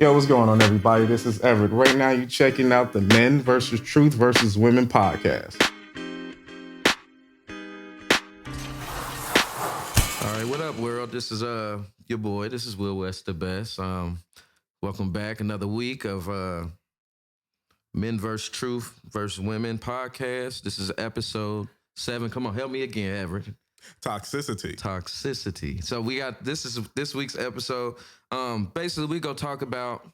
Yo, what's going on, everybody? This is Everett. Right now, you're checking out the Men versus Truth versus Women podcast. All right, what up, world? This is your boy. This is Will West the Best. Welcome back. Another week of Men versus Truth versus Women podcast. This is episode 7. Come on, help me again, Everett. Toxicity. So we got this week's episode. Basically, we go talk about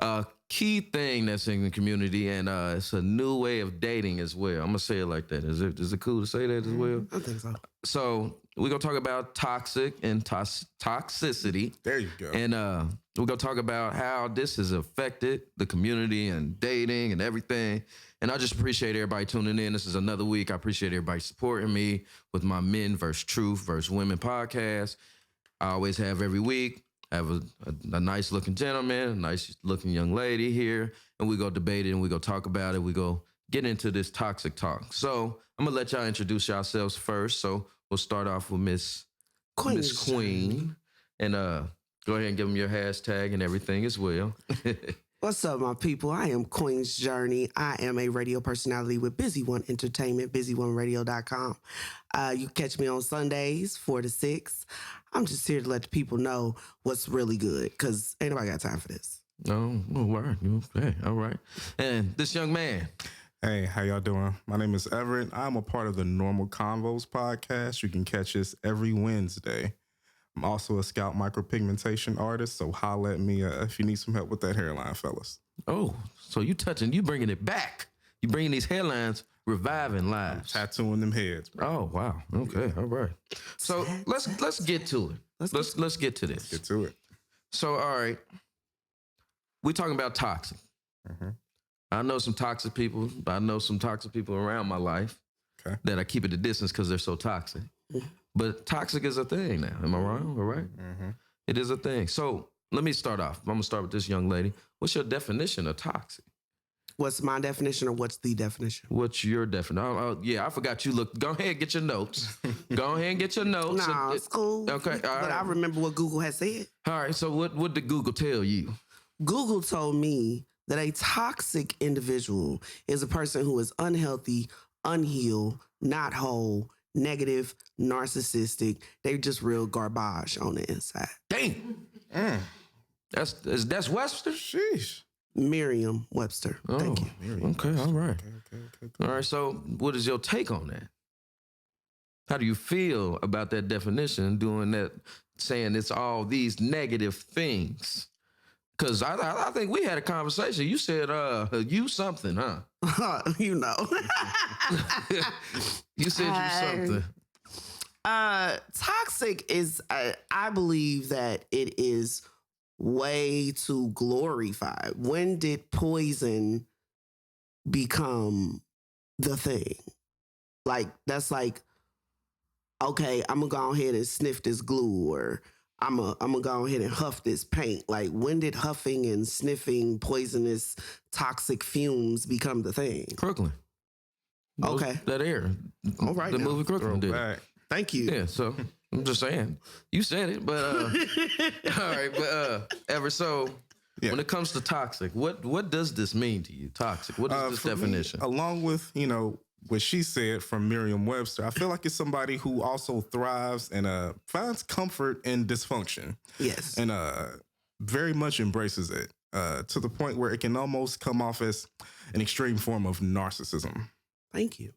a key thing that's in the community, and it's a new way of dating as well. I'm gonna say it like that. Is it cool to say that as well? I think so. So we're gonna talk about toxic and toxicity. There you go. And we're gonna talk about how this has affected the community and dating and everything. And I just appreciate everybody tuning in. This is another week. I appreciate everybody supporting me with my Men versus Truth versus Women podcast. I always have every week. I have a nice looking gentleman, a nice looking young lady here, and we go debate it and we go talk about it. We go get into this toxic talk. So I'm gonna let y'all introduce yourselves first. So we'll start off with Miss Queen. And go ahead and give them your hashtag and everything as well. What's up, my people? I am Queen's Journey. I am a radio personality with Busy One Entertainment, BusyOneRadio.com. You catch me on Sundays, 4 to 6. I'm just here to let the people know what's really good, because ain't nobody got time for this. Oh, all right. Okay, all right. And this young man. Hey, how y'all doing? My name is Everett. I'm a part of the Normal Convos podcast. You can catch us every Wednesday. I'm also a Scout micropigmentation artist, so holla at me if you need some help with that hairline, fellas. Oh, so you bringing it back. You bringing these hairlines, reviving lives. Tattooing them heads, bro. Oh, wow. Okay, all right. So let's get to it. Let's get to this. Let's get to it. So, all right. We're talking about toxic. Mm-hmm. I know some toxic people. I know some toxic people around my life that I keep at a distance because they're so toxic. But toxic is a thing now. Am I wrong? All right. Mm-hmm. It is a thing. So let me start off. I'm going to start with this young lady. What's your definition of toxic? What's my definition, or what's the definition? What's your definition? Yeah, I forgot you. Look, go ahead and get your notes. Go ahead and get your notes. Nah, it's cool. Okay. All right. But I remember what Google has said. All right. So what did Google tell you? Google told me that a toxic individual is a person who is unhealthy, unhealed, not whole, negative, narcissistic. They're just real garbage on the inside. Dang. That's Webster? Sheesh. Merriam-Webster. Oh, Thank you. Okay, all right. Okay. All right, so what is your take on that? How do you feel about that definition, doing that, saying it's all these negative things? Because I think we had a conversation. You said, you something, huh? You know. You said you something. Toxic is, I believe that it is way too glorified. When did poison become the thing? Like, that's like, okay, I'm going to go ahead and sniff this glue, or I'm gonna go ahead and huff this paint. Like, when did huffing and sniffing poisonous, toxic fumes become the thing? Crooklyn. Okay. That air. All right. The movie Crooklyn did. Back. Thank you. Yeah, so I'm just saying. You said it, but all right, but Ever, so when it comes to toxic, what does this mean to you? Toxic. What is this definition? Me, along with, what she said from Merriam-Webster, I feel like it's somebody who also thrives and finds comfort in dysfunction. Yes. And very much embraces it to the point where it can almost come off as an extreme form of narcissism. Thank you.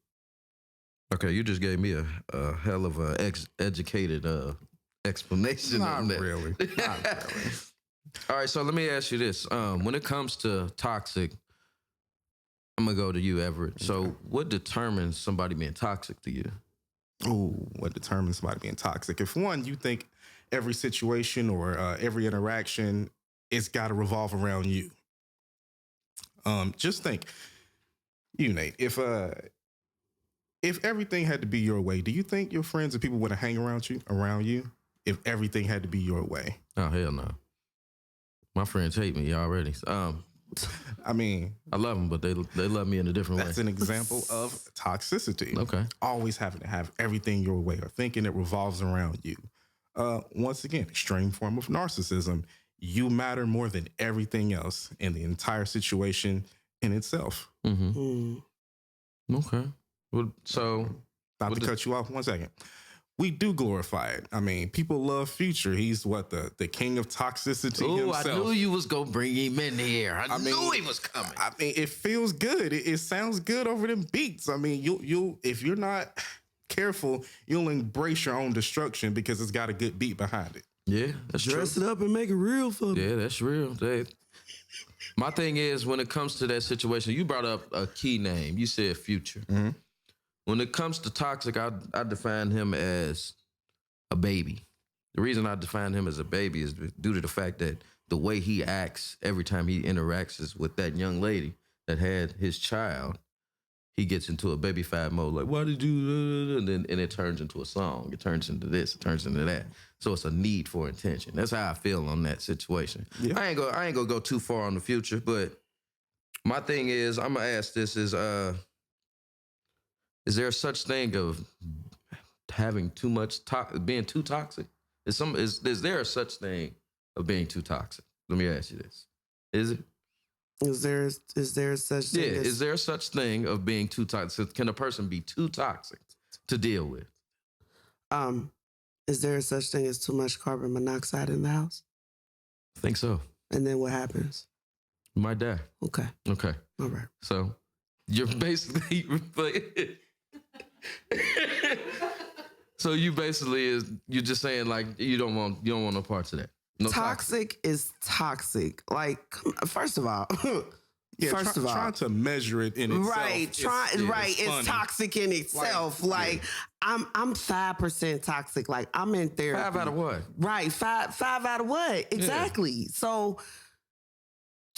Okay, you just gave me a hell of a educated explanation on that. Really. Not really. All right, so let me ask you this. When it comes to toxic, I'm going to go to you, Everett. Okay. So what determines somebody being toxic to you? Oh, what determines somebody being toxic? If one, you think every situation or every interaction, it's got to revolve around you. Just think, Nate, if everything had to be your way, do you think your friends and people would hang around you if everything had to be your way? Oh, hell no. My friends hate me already. I mean, I love them, but they love me in a different way. That's an example of toxicity. Okay. Always having to have everything your way or thinking it revolves around you. Once again, extreme form of narcissism. you matter more than everything else in the entire situation in itself. Mm. Okay. Well, so Not to cut you off 1 second. We do glorify it. I mean, people love Future. He's what, the king of toxicity himself. I knew you was gonna bring him in here. I knew he was coming. I mean, it feels good. It sounds good over them beats. I mean, you if you're not careful, you'll embrace your own destruction because it's got a good beat behind it. Yeah, that's Dress true. it up and make it real for me. Yeah, that's real. My thing is, when it comes to that situation, you brought up a key name. You said Future. Mm-hmm. When it comes to Toxic, I define him as a baby. The reason I define him as a baby is due to the fact that the way he acts every time he interacts is with that young lady that had his child. He gets into a baby-fied mode, like, why did you, and it turns into a song. It turns into this, it turns into that. So it's a need for attention. That's how I feel on that situation. Yeah. I ain't gonna go too far on the Future, but my thing is, I'm gonna ask this is there such thing of having too much, being too toxic? Is there a such thing of being too toxic? Let me ask you this. Is it? Is there such thing? Yeah, is there such thing of being too toxic? Can a person be too toxic to deal with? Is there such thing as too much carbon monoxide in the house? I think so. And then what happens? You might die. Okay. Okay. All right. So you're basically so you're just saying like you don't want no parts of that. No toxic is toxic. Like, first of all, Yeah, trying to measure it in itself. Right, it's toxic in itself. Like I'm 5% toxic. Like I'm in therapy. 5 out of what? Right, five out of what? Exactly. Yeah. So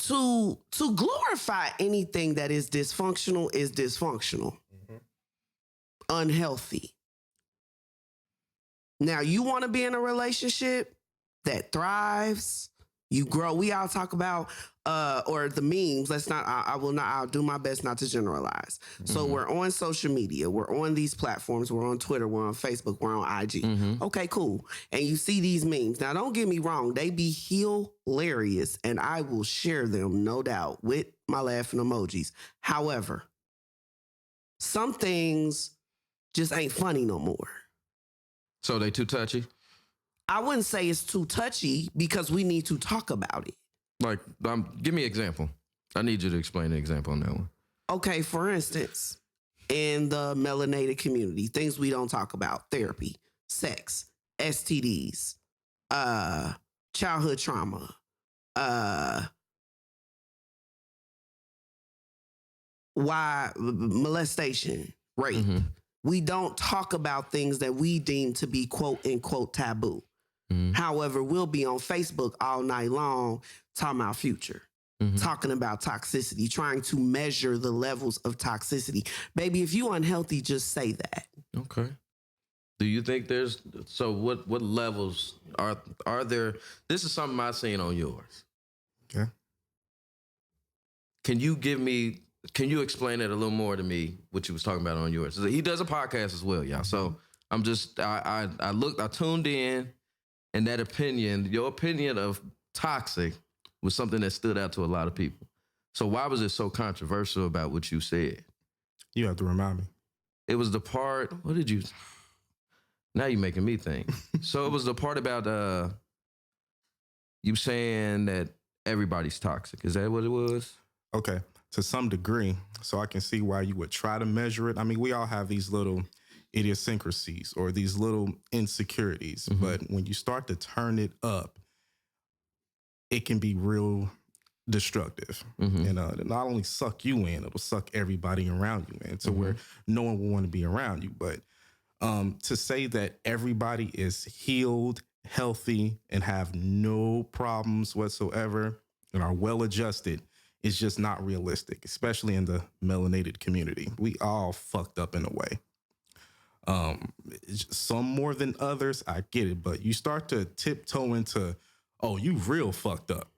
to glorify anything that is dysfunctional is dysfunctional, unhealthy. Now you want to be in a relationship that thrives, you grow. We all talk about or the memes. I'll do my best not to generalize. So we're on social media, we're on these platforms, we're on Twitter, we're on Facebook, we're on IG. Okay, cool. And you see these memes. Now don't get me wrong, they be hilarious and I will share them, no doubt, with my laughing emojis. However, some things just ain't funny no more. So they too touchy? I wouldn't say it's too touchy because we need to talk about it. Like, give me an example. I need you to explain the example on that one. Okay, for instance, in the melanated community, things we don't talk about: therapy, sex, STDs, childhood trauma, molestation, rape. We don't talk about things that we deem to be quote unquote taboo. However, we'll be on Facebook all night long talking about Future, talking about toxicity, trying to measure the levels of toxicity. Baby, if you unhealthy, just say that. Okay. Do you think what levels are there? This is something I've seen on yours. Okay. Can you explain it a little more to me, what you was talking about on yours? He does a podcast as well, y'all. So I'm just, I tuned in, and your opinion of toxic was something that stood out to a lot of people. So why was it so controversial about what you said? You have to remind me. It was the part, now you're making me think. So it was the part about you saying that everybody's toxic. Is that what it was? Okay, to some degree. So I can see why you would try to measure it. I mean, we all have these little idiosyncrasies or these little insecurities, but when you start to turn it up, it can be real destructive. And it'll not only suck you in, it'll suck everybody around you in to where no one will want to be around you. But to say that everybody is healed, healthy, and have no problems whatsoever and are well adjusted is just not realistic, especially in the melanated community. We all fucked up in a way. Some more than others, I get it, but you start to tiptoe into, oh, you real fucked up.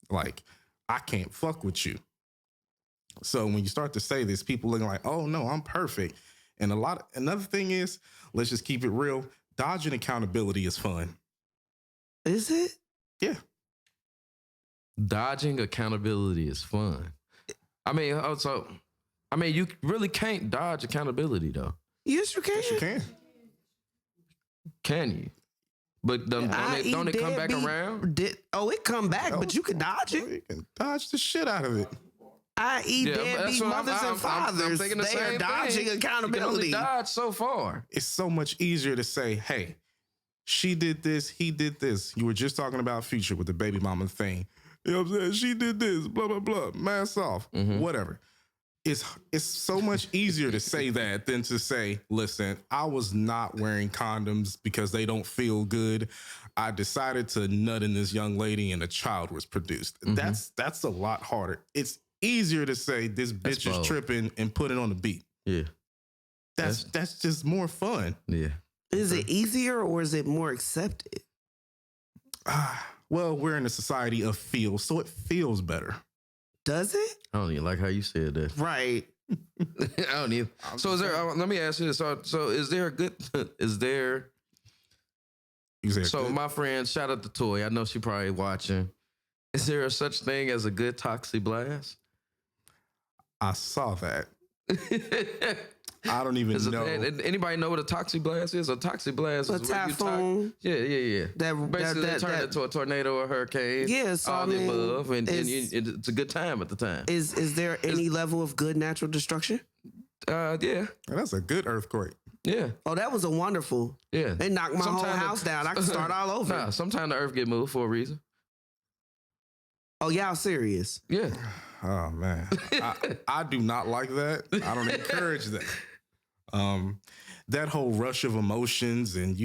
Like, I can't fuck with you. So when you start to say this, people looking like, oh no, I'm perfect. And another thing is, let's just keep it real. Dodging accountability is fun. Is it? Yeah. Dodging accountability is fun. You really can't dodge accountability though. Yes, you can. Yes, you can. Can you? But don't it come back around? It come back, but you can dodge it. You can dodge the shit out of it. I.e. deadbeat mothers and fathers. I'm thinking the they same are dodging thing. accountability. You can only dodge so far. It's so much easier to say, hey, she did this, he did this. You were just talking about Future with the baby mama thing. You know what I'm saying? She did this, blah, blah, blah, mask off, whatever. It's so much easier to say that than to say, listen, I was not wearing condoms because they don't feel good. I decided to nut in this young lady and a child was produced. That's a lot harder. It's easier to say this bitch is tripping and put it on the beat. Yeah. That's just more fun. Yeah. Is it easier or is it more accepted? Well, we're in a society of feel, so it feels better. Does it? I don't even like how you said that. Right. I don't even. So is there? Let me ask you this. So is there a good? Is there? So my friend, shout out to Toy. I know she probably watching. Is there a such thing as a good toxic blast? I saw that. I don't even know. Anybody know what a toxic blast is? A toxic blast is a typhoon. Yeah. Basically, they turn it into a tornado or a hurricane. Yeah, so all the above, and it's a good time at the time. Is there any level of good natural destruction? Yeah. That's a good earthquake. Yeah. Oh, that was a wonderful. Yeah. They knocked my whole house down. I can start all over. Nah, sometimes the earth get moved for a reason. Oh, y'all serious? Yeah. Oh man, I do not like that. I don't encourage that. That whole rush of emotions, and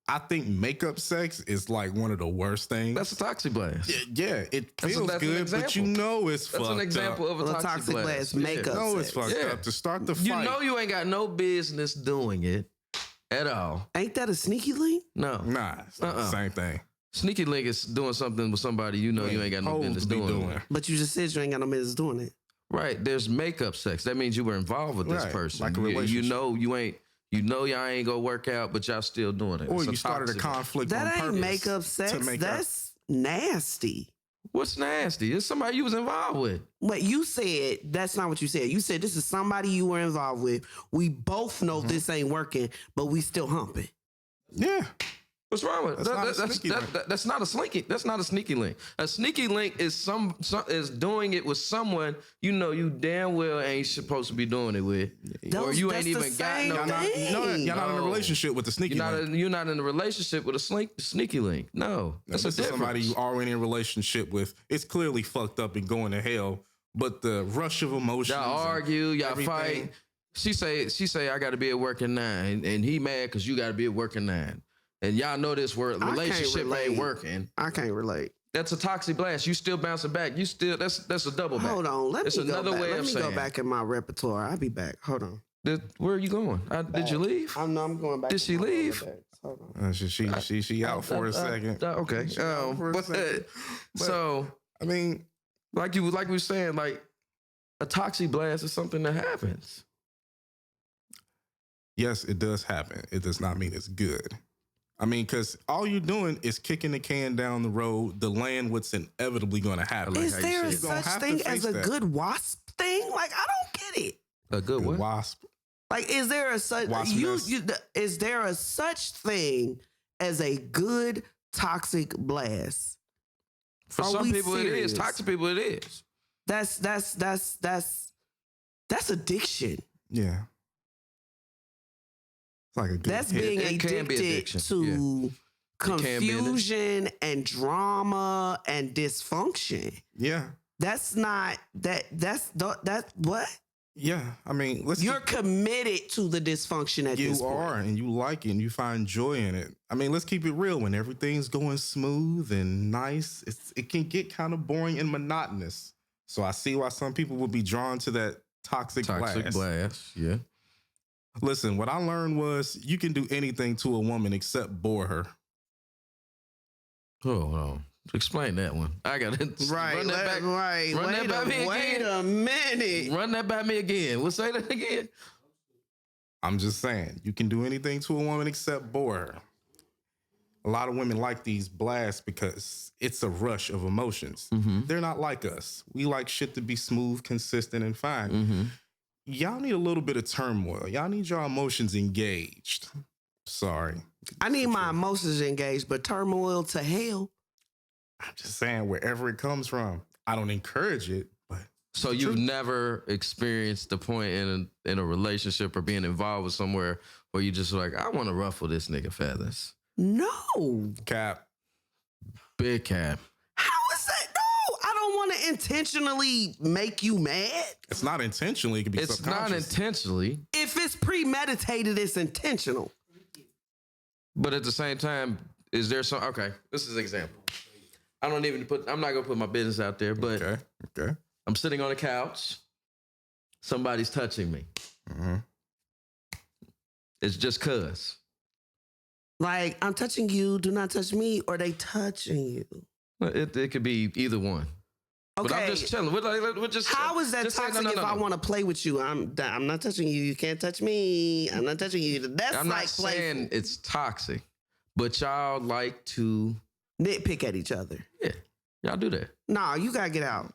I think makeup sex is like one of the worst things. That's a toxic blast. Yeah, it feels good, but it's fucked up. That's an example of a toxic blast. Makeup it's fucked up to start the fight. You know you ain't got no business doing it at all. Ain't that a sneaky link? No. Nah, it's not the same thing. Sneaky link is doing something with somebody you know you ain't got no business doing. But you just said you ain't got no business doing it. Right. There's makeup sex. That means you were involved with this person. Like a relationship. Y'all ain't gonna work out, but y'all still doing it. Or you started a conflict on purpose. That ain't makeup sex. That's nasty. What's nasty? It's somebody you was involved with. But you said, that's not what you said. You said this is somebody you were involved with. We both know this ain't working, but we still humping. Yeah. What's wrong with that's not a sneaky? That's not a sneaky link. A sneaky link is is doing it with someone you damn well ain't supposed to be doing it with, or you ain't even got no. You're not in a relationship with the sneaky link. You're not in a relationship with a sneaky link. No, that's a difference. Somebody you already in a relationship with. It's clearly fucked up and going to hell. But the rush of emotions, y'all argue, y'all fight. She say I got to be at work at 9, and he mad because you got to be at work at 9. And y'all know this word relationship ain't working. I can't relate. That's a toxic blast. You still bouncing back. You still that's a double back. Hold on. Let me go back in my repertoire. I'll be back. Hold on. Where are you going? Did you leave? I'm going back. Did she leave? Hold on. She out for a second. Okay. So I mean, like we were saying, like a toxic blast is something that happens. Yes, it does happen. It does not mean it's good. I mean, because all you're doing is kicking the can down the road, delaying what's inevitably going to happen. Is there such thing as a good wasp thing? Like, I don't get it. A good what? Wasp. Like, is there a such is there a such thing as a good toxic blast? For some people, it is. Toxic people, it is. That's addiction. Yeah. Like a good that's being addicted to confusion and drama and dysfunction. Yeah. That's not that's what? Yeah. I mean, you're committed to the dysfunction at this point. You are, and you like it and you find joy in it. I mean, let's keep it real. When everything's going smooth and nice, it can get kind of boring and monotonous. So I see why some people would be drawn to that toxic blast. Yeah. Listen, what I learned was you can do anything to a woman except bore her. Oh, explain that one. I got it. Run that by me again. Wait a minute. Run that by me again. We'll say that again. I'm just saying, you can do anything to a woman except bore her. A lot of women like these blasts because it's a rush of emotions. They're not like us. We like shit to be smooth, consistent, and fine. Y'all need a little bit of turmoil. Y'all need your emotions engaged. Sorry. I need my emotions engaged, but turmoil to hell. I'm just saying, wherever it comes from, I don't encourage it, but So you've never experienced the point in a relationship or being involved with somewhere where you just like, I want to ruffle this nigga feathers. No. cap. Big cap. How is that? No, I don't want to intentionally make you mad. It's not intentionally. It can be It's not subconscious. intentionally, If it's premeditated, it's intentional. but at the same time, is there some? Okay, this is an example. I'm not gonna put my business out there, but Okay. I'm sitting on a couch. Somebody's touching me. It's just cuz. Like, I'm touching you, do not touch me, or they touching you. It could be either one. Okay. But I'm just chilling. We're just. How is that just say, toxic if I want to play with you? I'm not touching you. You can't touch me. I'm not touching you. That's I'm like not saying playful. it's toxic, but y'all like to. Nitpick at each other. Yeah, y'all do that. Nah, you gotta get out.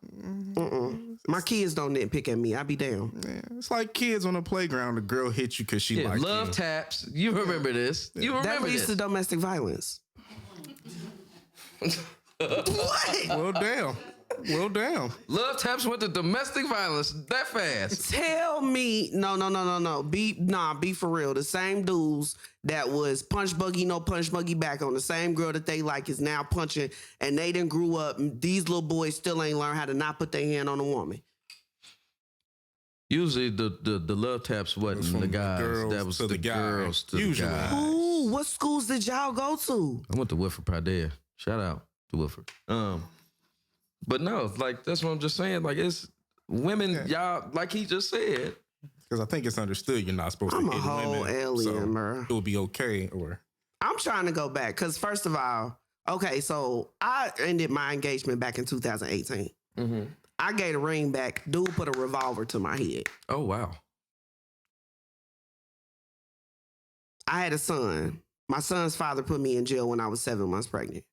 My kids don't nitpick at me. I be down. Yeah, it's like kids on the playground. The girl hits you because she likes Love you. taps. You remember this? You That remember leads this? to domestic violence. What? Well, damn. Love taps went to domestic violence that fast. Tell me, no. Be for real. The same dudes that was punch buggy, no punch buggy back on the same girl that they like is now punching, and they done grew up. And these little boys still ain't learned how to not put their hand on a woman. Usually the love taps wasn't from the the guys. girls That was to the the guy. girls to Usually. the guys. Ooh, what schools did y'all go to? I went to Wilford Pradea. Shout out to Wilford. But no, like that's what I'm just saying. Like it's women, y'all, like he just said. Because I think it's understood you're not supposed I'm to a hit whole women. alien, bro. It will be okay. Or I'm trying to go back because first of all, okay, so I ended my engagement back in 2018. I gave a ring back. Dude put a revolver to my head. Oh wow. I had a son. My son's father put me in jail when I was 7 months pregnant.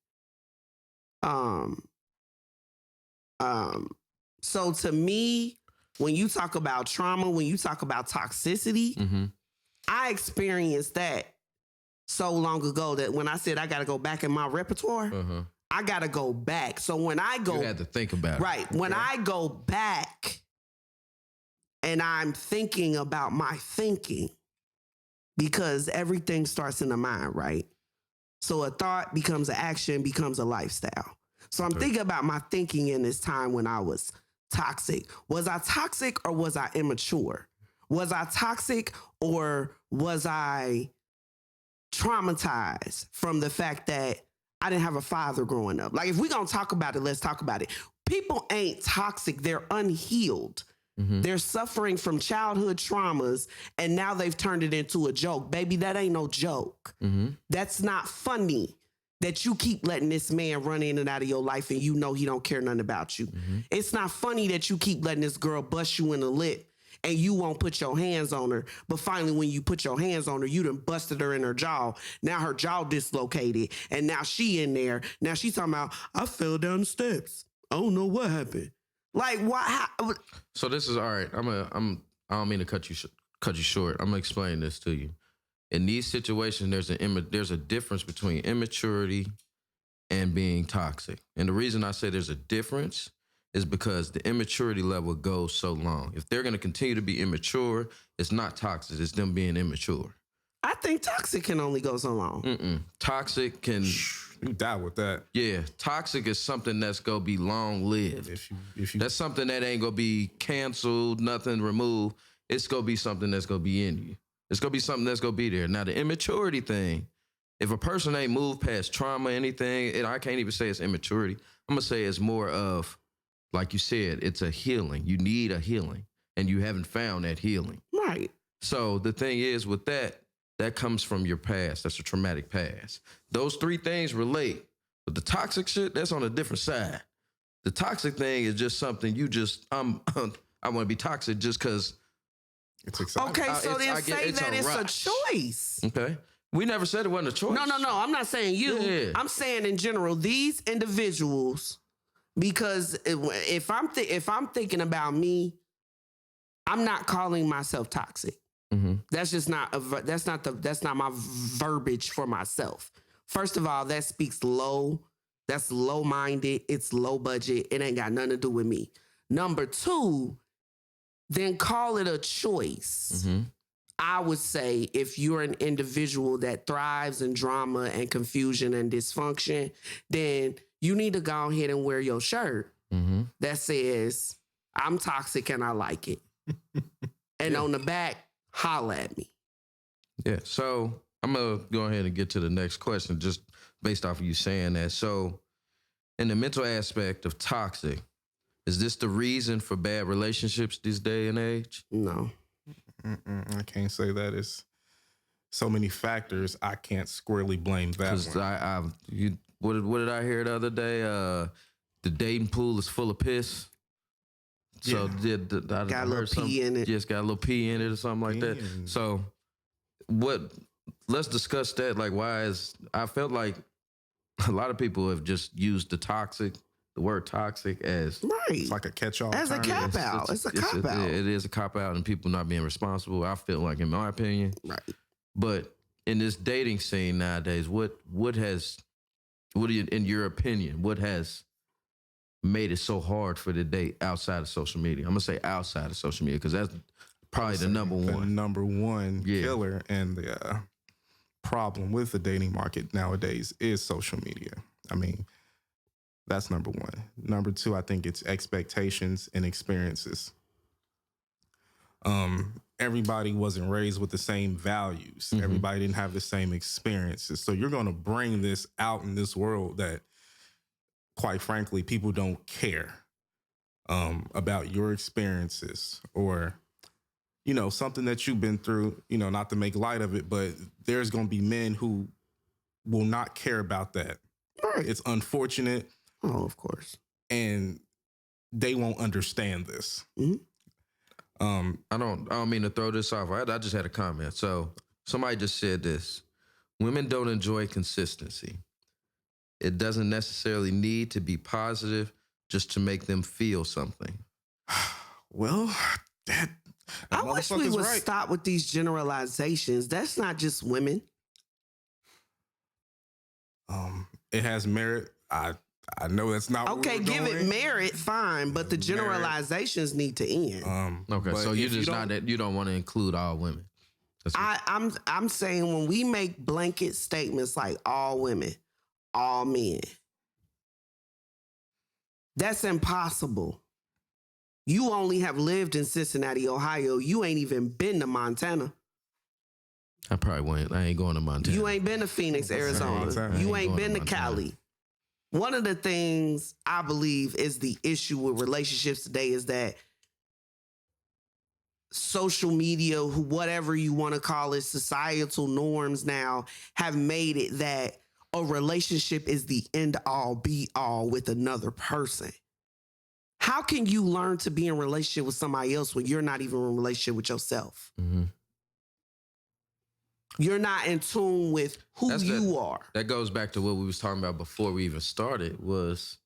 So to me, when you talk about trauma, when you talk about toxicity, I experienced that so long ago that when I said I got to go back in my repertoire, I got to go back. So when I go, You had to think about it. right, when I go back and I'm thinking about my thinking, because everything starts in the mind, right? So a thought becomes an action, becomes a lifestyle. So I'm thinking about my thinking in this time when I was toxic. Was I toxic or was I immature? Was I toxic or was I traumatized from the fact that I didn't have a father growing up? Like, if we're going to talk about it, let's talk about it. People ain't toxic. They're unhealed. They're suffering from childhood traumas, and now they've turned it into a joke. Baby, that ain't no joke. That's not funny that you keep letting this man run in and out of your life and you know he don't care nothing about you. It's not funny that you keep letting this girl bust you in the lip and you won't put your hands on her. But finally, when you put your hands on her, you done busted her in her jaw. Now her jaw dislocated, and now she in there. Now she's talking about, I fell down the steps. I don't know what happened. Like, why? So this is all right. I don't mean to cut you short. I'm gonna explain this to you. In these situations, there's a difference between immaturity and being toxic. And the reason I say there's a difference is because the immaturity level goes so long. If they're gonna continue to be immature, it's not toxic. It's them being immature. I think toxic can only go so long. Toxic can. you die with that. Yeah, toxic is something that's gonna be long lived. If you That's something that ain't gonna be canceled, nothing removed. It's gonna be something that's gonna be in you. It's gonna be something that's gonna be there. Now, the immaturity thing, if a person ain't moved past trauma, anything, I can't even say it's immaturity. I'm gonna say it's more of, like you said, it's a healing. You need a healing, and you haven't found that healing. Right. So the thing is with that comes from your past. That's a traumatic past. Those three things relate. But the toxic shit, that's on a different side. The toxic thing is just something you just, I want to be toxic just because. it's exciting. Okay, so then I get say it's that a it's rush. a choice. Okay. We never said it wasn't a choice. No. I'm not saying you. Yeah. I'm saying in general, these individuals, because if I'm thinking about me, I'm not calling myself toxic. Mm-hmm. That's just not that's not my verbiage for myself. First of all, that speaks low. That's low minded. It's low budget. It ain't got nothing to do with me. Number two, then call it a choice. Mm-hmm. I would say if you're an individual that thrives in drama and confusion and dysfunction, then you need to go ahead and wear your shirt that says, I'm toxic and I like it. And on the back, holla at me. Yeah. So I'm going to go ahead and get to the next question just based off of you saying that. So in the mental aspect of toxic, is this the reason for bad relationships this day and age? No. I can't say that. It's so many factors. I can't squarely blame that one. What did I hear the other day? The dating pool is full of piss. So got a little pee in it. Just got a little pee in it or something like that. So let's discuss that. Like, I felt like a lot of people have just used the word toxic as it's like a catch-all as term. a cop-out. It's a cop-out. It is a cop-out and people not being responsible, I feel like, in my opinion. Right. But in this dating scene nowadays, in your opinion, what has made it so hard for the date outside of social media? I'm going to say outside of social media because that's probably the number one. The number one killer and the problem with the dating market nowadays is social media. I mean, that's number one. Number two, I think it's expectations and experiences. Everybody wasn't raised with the same values. Mm-hmm. Everybody didn't have the same experiences. So you're going to bring this out in this world that, quite frankly, people don't care about your experiences or, something that you've been through, not to make light of it, but there's going to be men who will not care about that. Right. It's unfortunate. Oh, of course. And they won't understand this. Mm-hmm. I don't mean to throw this off. I just had a comment. So somebody just said this. Women don't enjoy consistency. It doesn't necessarily need to be positive just to make them feel something. Well, I wish we would stop with these generalizations. That's not just women. It has merit. I know that's not okay. Give it merit, fine, but the generalizations need to end. Okay, so you don't want to include all women. I'm saying when we make blanket statements like all women, all men, that's impossible. You only have lived in Cincinnati, Ohio. You ain't even been to Montana. I probably won't. I ain't going to Montana. You ain't been to Phoenix, Arizona. You ain't been to Cali. One of the things I believe is the issue with relationships today is that social media, whatever you want to call it, societal norms now have made it that a relationship is the end all be all with another person. How can you learn to be in a relationship with somebody else when you're not even in a relationship with yourself? Mm-hmm. You're not in tune with who you are. That goes back to what we was talking about before we even started was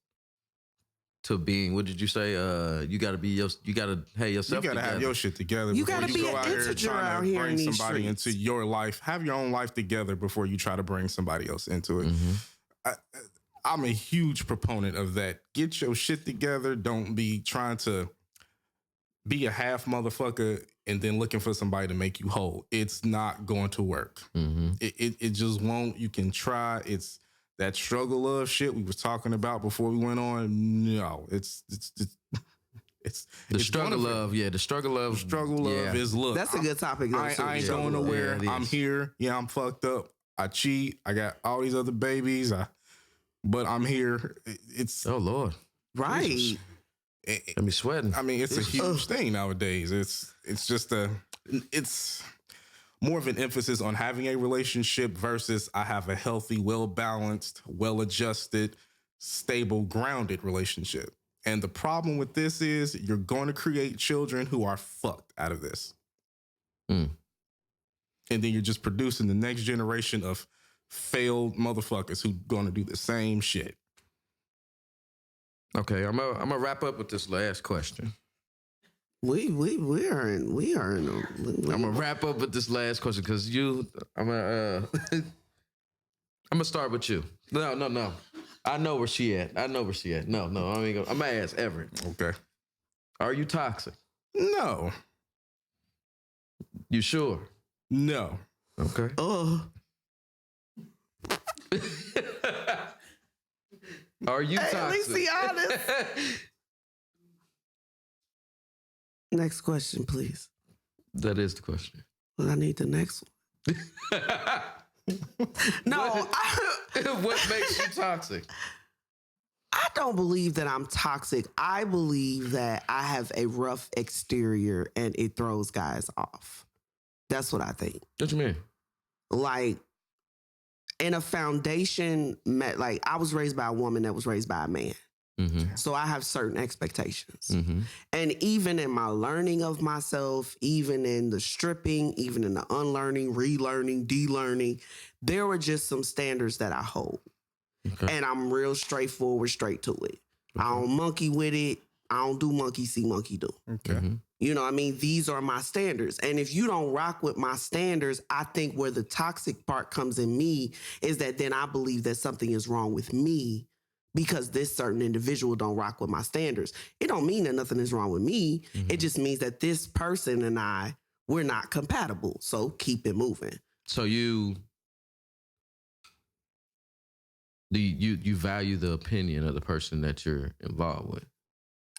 to being, what did you say? You got to have yourself together. You got to have your shit together. You got to be an integer out here in these bring somebody into your life. Have your own life together before you try to bring somebody else into it. Mm-hmm. I'm a huge proponent of that. Get your shit together. Don't be trying to be a half motherfucker and then looking for somebody to make you whole. It's not going to work. Mm-hmm. It just won't. You can try. It's that struggle of shit we was talking about before we went on. No, it's the struggle of is look. That's a good topic. I ain't going nowhere. Yeah, I'm here. Yeah, I'm fucked up. I cheat. I got all these other babies. But I'm here. It's oh Lord, right. Let me sweating. I mean, it's a huge thing nowadays. It's just it's more of an emphasis on having a relationship versus I have a healthy, well-balanced, well-adjusted, stable, grounded relationship. And the problem with this is you're going to create children who are fucked out of this. and then you're just producing the next generation of failed motherfuckers who gonna do the same shit. Okay, I'm gonna wrap up with this last question. We are in. I'm gonna wrap up with this last question because I'm gonna start with you. No. I know where she at. No, I ain't gonna. I'm gonna ask Everett. Okay. Are you toxic? No. You sure? No. Okay. Are you toxic? At least be honest. Next question, please. That is the question. Well, I need the next one. No. What makes you toxic? I don't believe that I'm toxic. I believe that I have a rough exterior and it throws guys off. That's what I think. What you mean? Like, in a foundation, like, I was raised by a woman that was raised by a man. Mm-hmm. So I have certain expectations. Mm-hmm. And even in my learning of myself, even in the stripping, even in the unlearning, relearning, de-learning, there were just some standards that I hold. Okay. And I'm real straightforward, straight to it. I don't monkey with it. I don't do monkey see, monkey do. Okay. Mm-hmm. You know what I mean? These are my standards. And if you don't rock with my standards, I think where the toxic part comes in me is that then I believe that something is wrong with me because this certain individual don't rock with my standards. It don't mean that nothing is wrong with me. Mm-hmm. It just means that this person and we're not compatible. So keep it moving. So you value the opinion of the person that you're involved with?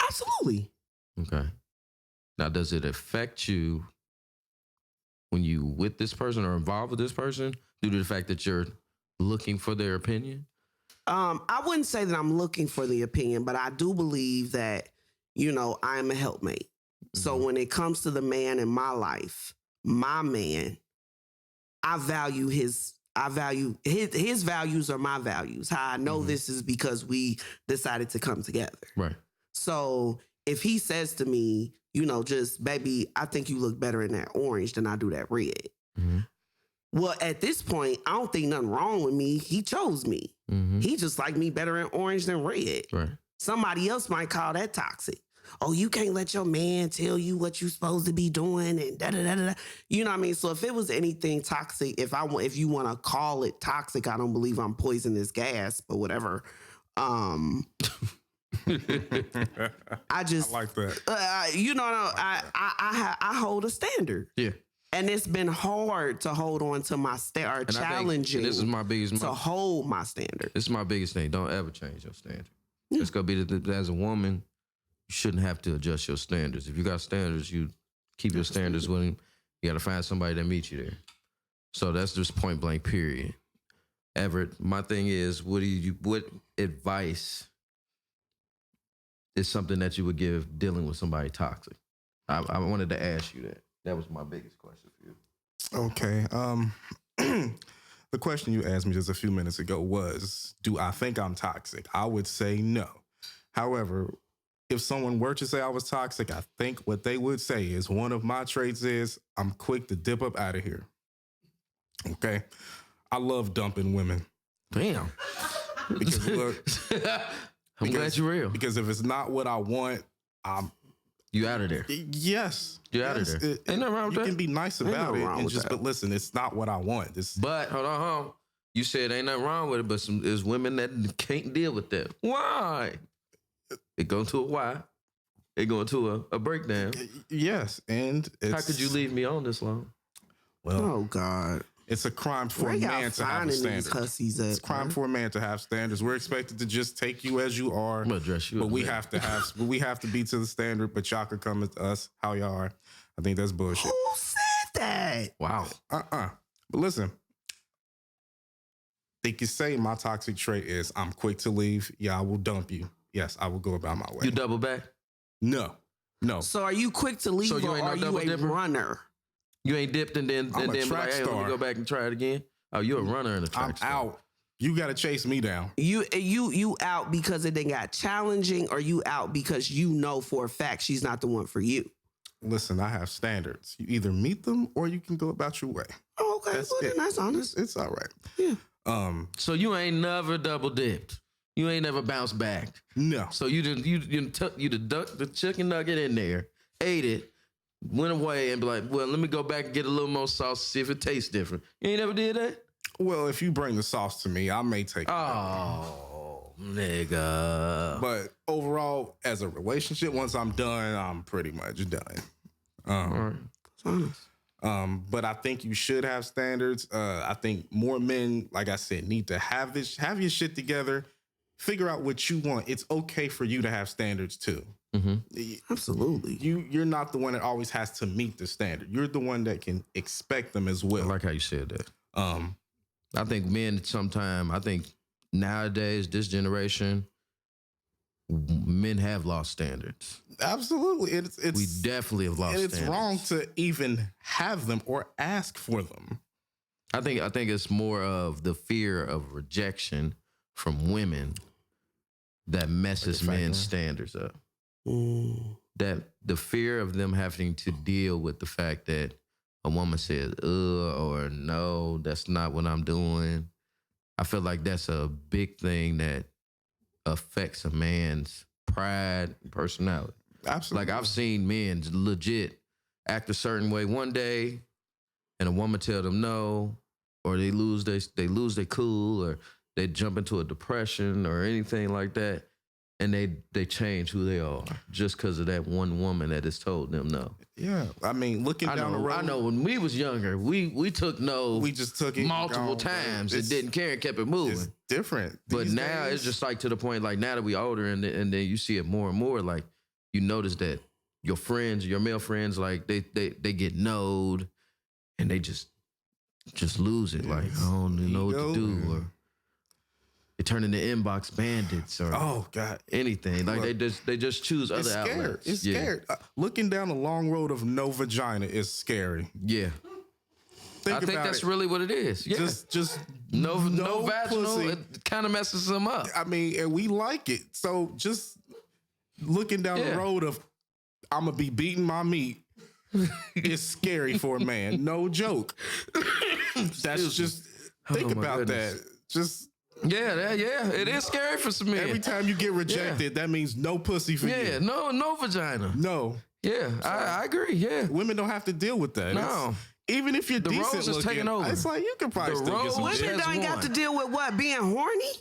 Absolutely. Okay. Now, does it affect you when you with this person or involved with this person due to the fact that you're looking for their opinion? I wouldn't say that I'm looking for the opinion, but I do believe that, I'm a helpmate. Mm-hmm. So when it comes to the man in my life, my man, I value his values are my values. How I know this is because we decided to come together. Right. So if he says to me, just, baby, I think you look better in that orange than I do that red. Mm-hmm. Well, at this point, I don't think nothing wrong with me. He chose me. Mm-hmm. He just liked me better in orange than red. Right. Somebody else might call that toxic. Oh, you can't let your man tell you what you're supposed to be doing and da-da-da-da-da. You know what I mean? So if it was anything toxic, if you want to call it toxic, I don't believe I'm poisonous gas, but whatever. I like that. I hold a standard. Yeah. And it's been hard to hold on to my challenging. This is my biggest. To hold my standard. This is my biggest thing. Don't ever change your standard. It's gonna be that as a woman, you shouldn't have to adjust your standards. If you got standards, you keep your standards with him. You got to find somebody that meets you there. So that's just point blank. Period. Everett, my thing is, what advice is something that you would give dealing with somebody toxic? I wanted to ask you that. That was my biggest question for you. Okay. The question you asked me just a few minutes ago was, do I think I'm toxic? I would say no. However, if someone were to say I was toxic, I think what they would say is one of my traits is I'm quick to dip up out of here. Okay. I love dumping women. Damn. Because look, I'm glad you're real. Because if it's not what I want, you out of there. Yes. You're out of there. Ain't nothing wrong with that. You can be nice about it and just, but listen, it's not what I want. But hold on. You said ain't nothing wrong with it, but there's women that can't deal with that. Why? It go to a why. It go into a breakdown. Yes. And how could you leave me on this long? Well, oh God. It's a crime for a man to have a standard. It's a crime for a man to have standards. We're expected to just take you as you are. I'm gonna dress you but up, we have to have but we have to be to the standard, but y'all could come at us how y'all are. I think that's bullshit. Who said that? Wow. But listen, they can say my toxic trait is I'm quick to leave. Yeah, I will dump you. Yes, I will go about my way. You double back? No. So are you quick to leave or are you a runner? You ain't dipped and then I'm a like, track hey, star. let me go back and try it again. Oh, you're a runner in the track I'm star. out. You got to chase me down. You out because it then got challenging, or you out because you know for a fact she's not the one for you? listen, I have standards. You either meet them or you can go about your way. Oh, okay, That's well, it. then that's honest. It's all right. Yeah. So you ain't never double dipped. You ain't never bounced back. No. So you ducked the chicken nugget in there, ate it, went away, and be like, well, let me go back and get a little more sauce to see if it tastes different. You ain't never did that? Well, if you bring the sauce to me, I may take it. Oh, nigga. But overall, as a relationship, once I'm done, I'm pretty much done. All right. It's honest. But I think you should have standards. I think more men, like I said, need to have your shit together. Figure out what you want. It's okay for you to have standards too. Absolutely. You're not the one that always has to meet the standard. You're the one that can expect them as well. I like how you said that. I think men sometimes, I think nowadays, this generation, men have lost standards. Absolutely. We definitely have lost standards. It's wrong to even have them or ask for them. I think it's more of the fear of rejection from women that messes men's standards up. That the fear of them having to deal with the fact that a woman says, or no, that's not what I'm doing. I feel like that's a big thing that affects a man's pride and personality. Absolutely. Like I've seen men legit act a certain way one day and a woman tell them no, or they lose their cool, or they jump into a depression or anything like that. And they change who they are just because of that one woman that has told them no. Yeah, I mean, looking down the road. I know when we was younger, we took no. We just took it multiple times and didn't care and kept it moving. It's different. But now it's just like to the point, like now that we older and then you see it more and more, like you notice that your friends, your male friends, like they get knowed and they just lose it. Like, I don't even know what to do, or they turn into inbox bandits, or oh god, anything. Like they just choose other outlets. It's scared. Looking down the long road of no vagina is scary. Yeah. I think that's really what it is. Yeah. Just no vaginal, pussy. It kind of messes them up. I mean, and we like it. So just looking down the road of I'm gonna be beating my meat is scary for a man. No joke. That's just think about that. Just yeah, it is scary for some men. Every time you get rejected, that means no pussy for you. Yeah, no vagina. No. Yeah, I agree. Yeah, women don't have to deal with that. No. Even if you're the decent roles looking, is taking over. It's like you can probably still get some women don't got to deal with what, being horny?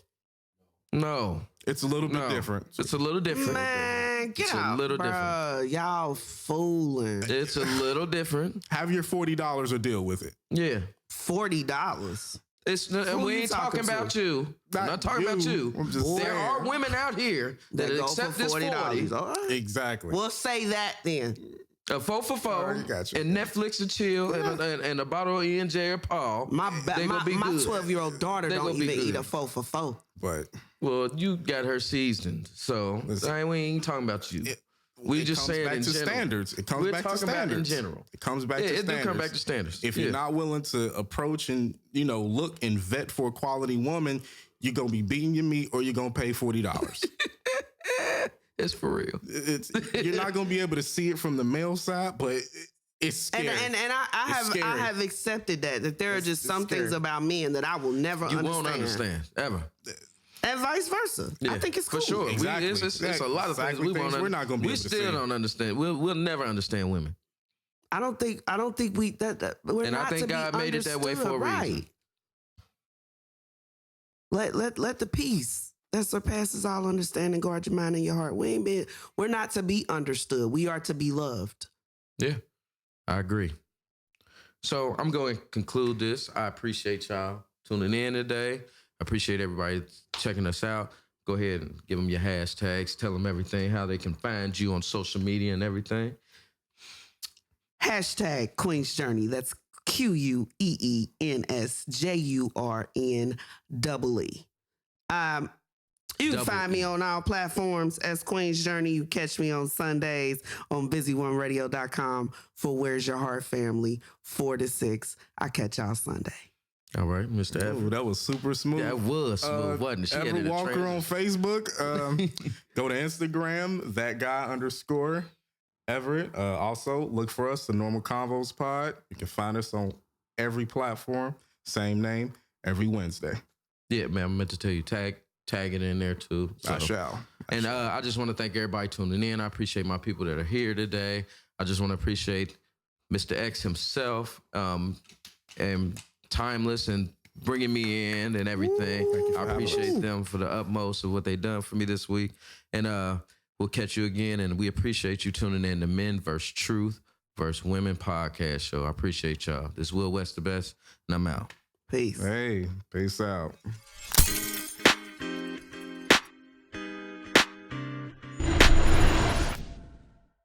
No. It's a little bit different. It's a little different. Man, get out, a little bruh. Y'all fooling. It's a little different. Have your $40 or deal with it. Yeah. $40. And we ain't talking about you. I'm not talking about you. There are women out here that accept this $40. All right. Exactly. We'll say that then. A 4 for 4 and Netflix and chill and a bottle of E&J or Paul. My 12-year-old daughter don't even eat a 4 for 4. But well, you got her seasoned, so we ain't talking about you. We just saying in general. Standards. It comes back to standards. About in general. It comes back to standards. It do come back to standards. If you're not willing to approach and look and vet for a quality woman, you're gonna be beating your meat or you're gonna pay $40. It's for real. You're not gonna be able to see it from the male side, but it's scary. And I have accepted that there are just some things about men that I will never understand. You won't understand ever. And vice versa. Yeah, I think it's cool. for sure. Exactly. It's a lot of things we won't. We're not gonna be able to see. We still don't understand. We'll never understand women. I don't think we that we're and not I think to be God made it that way for a reason. Let the peace that surpasses all understanding guard your mind and your heart. We're not to be understood. We are to be loved. Yeah, I agree. So I'm going to conclude this. I appreciate y'all tuning in today. I appreciate everybody checking us out. Go ahead and give them your hashtags. Tell them everything, how they can find you on social media and everything. Hashtag Queen's Journey. That's QUEENSJURNEE. You can find me on all platforms as Queen's Journey. You catch me on Sundays on busy1radio.com for Where's Your Heart Family, 4 to 6. I catch y'all Sunday. All right, Mr. Everett. That was super smooth. That was smooth, wasn't it? She Everett Walker on Facebook. Go to Instagram, _. Everett. Also, look for us, the Normal Convos Pod. You can find us on every platform, same name, every Wednesday. Yeah, man, I meant to tell you, tag it in there too. I shall. I just want to thank everybody tuning in. I appreciate my people that are here today. I just want to appreciate Mr. X himself and Timeless and bringing me in and everything. I appreciate them for the utmost of what they done for me this week. And we'll catch you again. And we appreciate you tuning in to Men vs. Truth vs. Women podcast show. I appreciate y'all. This is Will West the Best, and I'm out. Peace. Hey, peace out.